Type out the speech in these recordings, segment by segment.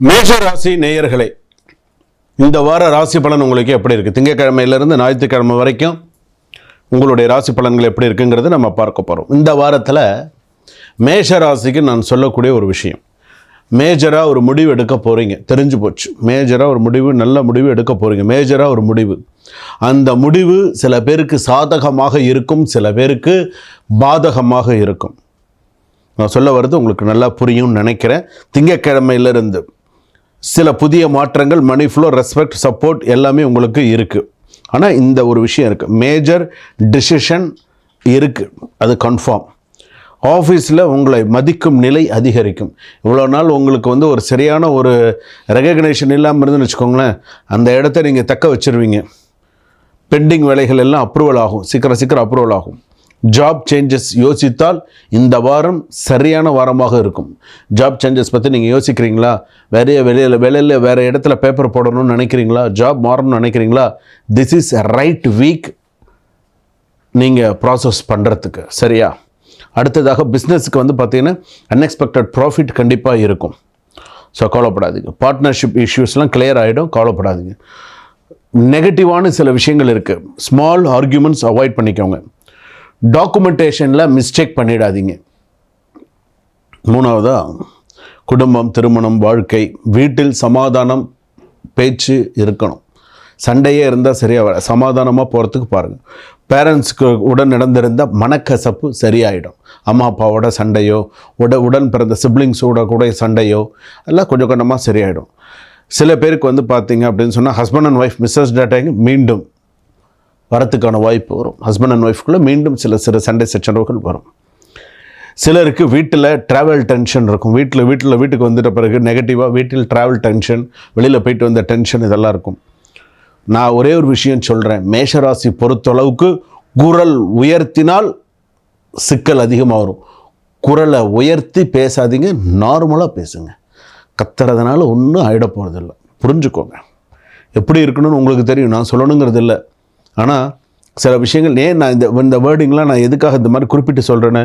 மேஷ ராசி நேயர்களே, இந்த வார ராசி பலன் உங்களுக்கு எப்படி இருக்குது? திங்கட்கிழமையிலிருந்து ஞாயிற்றுக்கிழமை வரைக்கும் உங்களுடைய ராசி பலன்கள் எப்படி இருக்குங்கிறது நம்ம பார்க்க போகிறோம். இந்த வாரத்தில் மேஷ ராசிக்கு நான் சொல்லக்கூடிய ஒரு விஷயம், மேஜராக ஒரு முடிவு எடுக்க போகிறீங்க. தெரிஞ்சு போச்சு, மேஜராக ஒரு முடிவு, நல்ல முடிவு எடுக்க போகிறீங்க. மேஜராக ஒரு முடிவு, அந்த முடிவு சில பேருக்கு சாதகமாக இருக்கும், சில பேருக்கு பாதகமாக இருக்கும். நான் சொல்ல வர்றது உங்களுக்கு நல்லா புரியும்னு நினைக்கிறேன். திங்கட்கிழமையிலிருந்து சில புதிய மாற்றங்கள், மணி ஃப்ளோ, ரெஸ்பெக்ட், சப்போர்ட் எல்லாமே உங்களுக்கு இருக்குது. ஆனால் இந்த ஒரு விஷயம் இருக்குது, மேஜர் டிசிஷன் இருக்குது, அது கன்ஃபார்ம். ஆஃபீஸில் உங்களை மதிக்கும் நிலை அதிகரிக்கும். இவ்வளோ நாள் உங்களுக்கு ஒரு சரியான ஒரு ரெகக்னேஷன் இல்லாமல் இருந்துன்னு வச்சுக்கோங்களேன், அந்த இடத்த நீங்கள் தக்க வச்சுருவீங்க. பெண்டிங் வேலைகள் எல்லாம் அப்ரூவல் ஆகும், சீக்கிரம் அப்ரூவல் ஆகும். ஜாப் சேஞ்சஸ் யோசித்தால் இந்த வாரம் சரியான வாரமாக இருக்கும். ஜாப் சேஞ்சஸ் பற்றி நீங்கள் யோசிக்கிறீங்களா? வெளியில் வேறு இடத்துல பேப்பர் போடணும்னு நினைக்கிறீங்களா? ஜாப் மாறணும்னு நினைக்கிறீங்களா? திஸ் இஸ் ரைட் வீக் நீங்கள் ப்ராசஸ் பண்ணுறதுக்கு. சரியா? அடுத்ததாக பிஸ்னஸுக்கு பார்த்தீங்கன்னா அன்எக்ஸ்பெக்டட் ப்ராஃபிட் கண்டிப்பாக இருக்கும். ஸோ கவலைப்படாதீங்க. பார்ட்னர்ஷிப் இஷ்யூஸ்லாம் கிளியர் ஆகிடும், கவலைப்படாதீங்க. நெகட்டிவான சில விஷயங்கள் இருக்குது, ஸ்மால் ஆர்கியூமெண்ட்ஸ் அவாய்ட் பண்ணிக்கோங்க. டாக்குமெண்டேஷனில் மிஸ்டேக் பண்ணிடாதீங்க. மூணாவதாக குடும்பம், திருமணம், வாழ்க்கை, வீட்டில் சமாதானம் பேச்சு இருக்கணும். சண்டையே இருந்தால் சரியாக சமாதானமாக போகிறதுக்கு பாருங்கள். பேரண்ட்ஸுக்கு உடன் நடந்திருந்த மனக்கசப்பு சரியாயிடும். அம்மா அப்பாவோட சண்டையோ, உடன் பிறந்த சிப்ளிங்ஸோட கூட சண்டையோ எல்லாம் கொஞ்சம் கொஞ்சமாக சரியாயிடும். சில பேருக்கு பார்த்தீங்க அப்படின்னு சொன்னால் ஹஸ்பண்ட் அண்ட் ஒய்ஃப் மிஸ்ஸஸ் டேட்டாங்க மீண்டும் வரத்துக்கான வாய்ப்பு வரும். ஹஸ்பண்ட் அண்ட் ஒய்ஃப்குள்ளே மீண்டும் சில சண்டை சச்சரவுகள் வரும். சிலருக்கு வீட்டில் ட்ராவல் டென்ஷன் இருக்கும். வீட்டுக்கு வந்துட்ட பிறகு நெகட்டிவாக வீட்டில் ட்ராவல் டென்ஷன், வெளியில் போயிட்டு வந்த டென்ஷன் இதெல்லாம் இருக்கும். நான் ஒரே ஒரு விஷயம் சொல்கிறேன், மேஷராசி பொறுத்தளவுக்கு குரல் உயர்த்தினால் சிக்கல் அதிகமாக வரும். குரலை உயர்த்தி பேசாதீங்க, நார்மலாக பேசுங்க. கத்துறதுனால ஒன்றும் ஆகிட போகிறதில்ல, புரிஞ்சுக்கோங்க. எப்படி இருக்கணும்னு உங்களுக்கு தெரியும், நான் சொல்லணுங்கிறது இல்லை. ஆனால் சில விஷயங்கள் நான் இந்த வேர்டிங்லாம் நான் எதுக்காக இந்த மாதிரி குறிப்பிட்டு சொல்கிறேன்னு,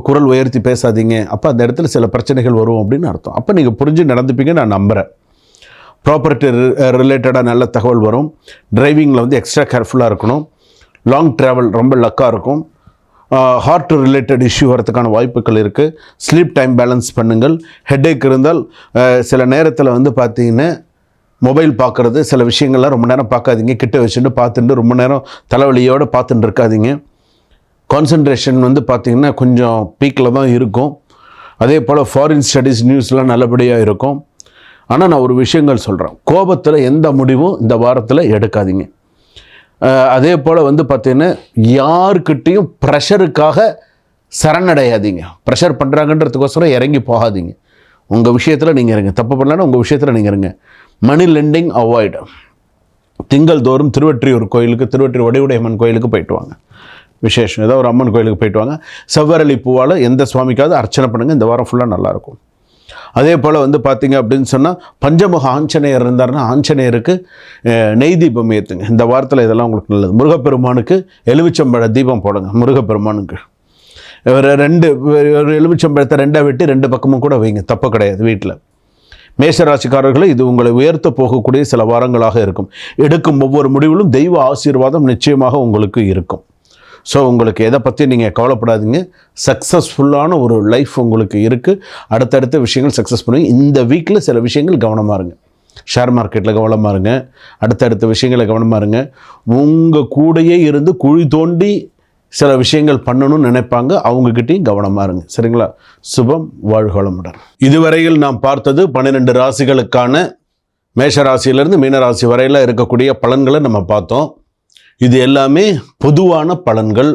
குரல் உயர்த்தி பேசாதீங்க, அப்போ அந்த இடத்துல சில பிரச்சனைகள் வரும் அப்படின்னு அர்த்தம். அப்போ நீங்கள் புரிஞ்சு நடந்துப்பீங்க நான் நம்புகிறேன். ப்ராப்பர்ட்டி ரிலேட்டடாக நல்ல தகவல் வரும். டிரைவிங்கில் எக்ஸ்ட்ரா கேர்ஃபுல்லாக இருக்கணும். லாங் ட்ராவல் ரொம்ப லக்காக இருக்கும். ஹார்ட் ரிலேட்டட் இஷ்யூ வரதுக்கான வாய்ப்புகள் இருக்குது. ஸ்லீப் டைம் பேலன்ஸ் பண்ணுங்கள். ஹெட்டேக் இருந்தால் சில நேரத்தில் பார்த்தீங்கன்னா மொபைல் பார்க்குறது, சில விஷயங்கள்லாம் ரொம்ப நேரம் பார்க்காதீங்க. கிட்ட வச்சுட்டு பார்த்துட்டு ரொம்ப நேரம் தலைவலியோடு பார்த்துட்டு இருக்காதீங்க. கான்சன்ட்ரேஷன் பார்த்திங்கன்னா கொஞ்சம் பீக்கில் தான் இருக்கும். அதே போல் ஃபாரின் ஸ்டடீஸ் நியூஸ்லாம் நல்லபடியாக இருக்கும். ஆனால் நான் ஒரு விஷயங்கள் சொல்கிறேன், கோபத்தில் எந்த முடிவும் இந்த வாரத்தில் எடுக்காதீங்க. அதே போல் பார்த்திங்கன்னா யாருக்கிட்டேயும் ப்ரெஷருக்காக சரணடையாதீங்க. ப்ரெஷர் பண்ணுறாங்கன்றதுக்கோசரம் இறங்கி போகாதீங்க. உங்கள் விஷயத்தில் நீங்கள் இருங்க, தப்பு பண்ணலன்னா உங்கள் விஷயத்தில் நீங்கள் இருங்க. மணி லெண்டிங் அவாய்ட். திங்கள் தோறும் திருவொற்றியூர் கோயிலுக்கு, திருவொற்றியூர் வடிவுடையம்மன் கோயிலுக்கு போயிட்டு வாங்க. விசேஷம், ஏதோ ஒரு அம்மன் கோயிலுக்கு போயிட்டு வாங்க. செவ்வரளி பூவால் எந்த சுவாமிக்காவது அர்ச்சனை பண்ணுங்கள். இந்த வாரம் ஃபுல்லாக நல்லாயிருக்கும். அதே போல் பார்த்தீங்க அப்படின்னு சொன்னால் பஞ்சமுக ஆஞ்சநேயர் இருந்தார்னா ஆஞ்சநேயருக்கு நெய் தீபம் ஏற்றுங்க. இந்த வாரத்தில் இதெல்லாம் உங்களுக்கு நல்லது. முருகப்பெருமானுக்கு எலுமிச்சம்பழ தீபம் போடுங்க. முருகப்பெருமானுக்கு ஒரு எலுமிச்சம்பழத்தை ரெண்டாக வெட்டி ரெண்டு பக்கமும் கூட வைங்க, தப்பு கிடையாது. வீட்டில் மேஷராசிக்காரர்களை இது உங்களை உயர்த்த போகக்கூடிய சில வாரங்களாக இருக்கும். எடுக்கும் ஒவ்வொரு முடிவிலும் தெய்வ ஆசீர்வாதம் நிச்சயமாக உங்களுக்கு இருக்கும். ஸோ உங்களுக்கு எதை பற்றி நீங்கள் கவலைப்படாதீங்க. சக்ஸஸ்ஃபுல்லான ஒரு லைஃப் உங்களுக்கு இருக்குது. அடுத்தடுத்த விஷயங்கள் சக்ஸஸ் பண்ணுவீங்க. இந்த வீக்கில் சில விஷயங்கள் கவனமாக இருங்க. ஷேர் மார்க்கெட்டில் கவனமாக இருங்க. அடுத்தடுத்த விஷயங்களை கவனமாக இருங்க. உங்கள் கூடையே இருந்து குழி தோண்டி சில விஷயங்கள் பண்ணணும்னு நினைப்பாங்க, அவங்கக்கிட்டையும் கவனமாக இருங்க. சரிங்களா? சுபம், வாழ்வளமுடன். இதுவரையில் நாம் பார்த்தது 12 ராசிகளுக்கான மேஷராசியிலிருந்து மீனராசி வரையில் இருக்கக்கூடிய பலன்களை நம்ம பார்த்தோம். இது எல்லாமே பொதுவான பலன்கள்.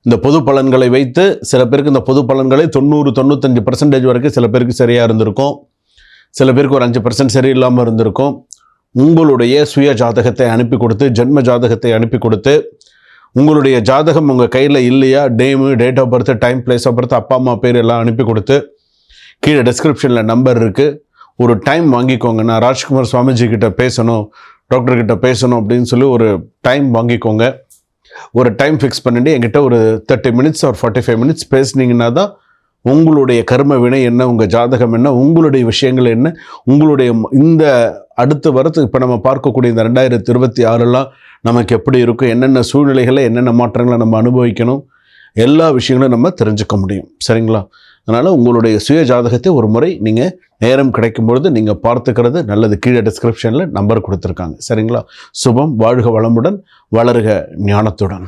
இந்த பொது பலன்களை வைத்து சில பேருக்கு இந்த பொது பலன்களை 90-95% வரைக்கும் சில பேருக்கு சரியாக இருந்திருக்கும். சில பேருக்கு ஒரு 5% சரியில்லாமல் இருந்திருக்கும். உங்களுடைய சுய ஜாதகத்தை அனுப்பி கொடுத்து, ஜென்ம ஜாதகத்தை அனுப்பி கொடுத்து, உங்களுடைய ஜாதகம் உங்கள் கையில் இல்லையா, date of birth, time, place of birth, அப்பா அம்மா பேர் எல்லாம் அனுப்பி கொடுத்து, கீழே டிஸ்கிரிப்ஷனில் நம்பர் இருக்குது, ஒரு டைம் வாங்கிக்கோங்க. நான் ராஜ்குமார் சுவாமிஜி கிட்ட பேசணும், டாக்டர்கிட்ட பேசணும் அப்படின்னு சொல்லி ஒரு டைம் வாங்கிக்கோங்க. ஒரு டைம் ஃபிக்ஸ் பண்ணிட்டு என்கிட்ட ஒரு 30 minutes or 45 minutes பேசுனீங்கன்னா தான் உங்களுடைய கர்ம வினை என்ன, உங்கள் ஜாதகம் என்ன, உங்களுடைய விஷயங்கள் என்ன, உங்களுடைய இந்த அடுத்த வரத்துக்கு இப்போ நம்ம பார்க்கக்கூடிய இந்த 2026 நமக்கு எப்படி இருக்கும், என்னென்ன சூழ்நிலைகளை என்னென்ன மாற்றங்களை நம்ம அனுபவிக்கணும், எல்லா விஷயங்களும் நம்ம தெரிஞ்சுக்க முடியும். சரிங்களா? அதனால் உங்களுடைய சுய ஜாதகத்தை ஒரு முறை நீங்கள் நேரம் கிடைக்கும் பொழுது நீங்கள் பார்த்துக்கிறது நல்லது. கீழே டிஸ்கிரிப்ஷனில் நம்பர் கொடுத்துருக்காங்க. சரிங்களா? சுபம். வாழ்க வளமுடன், வளர்க ஞானத்துடன்.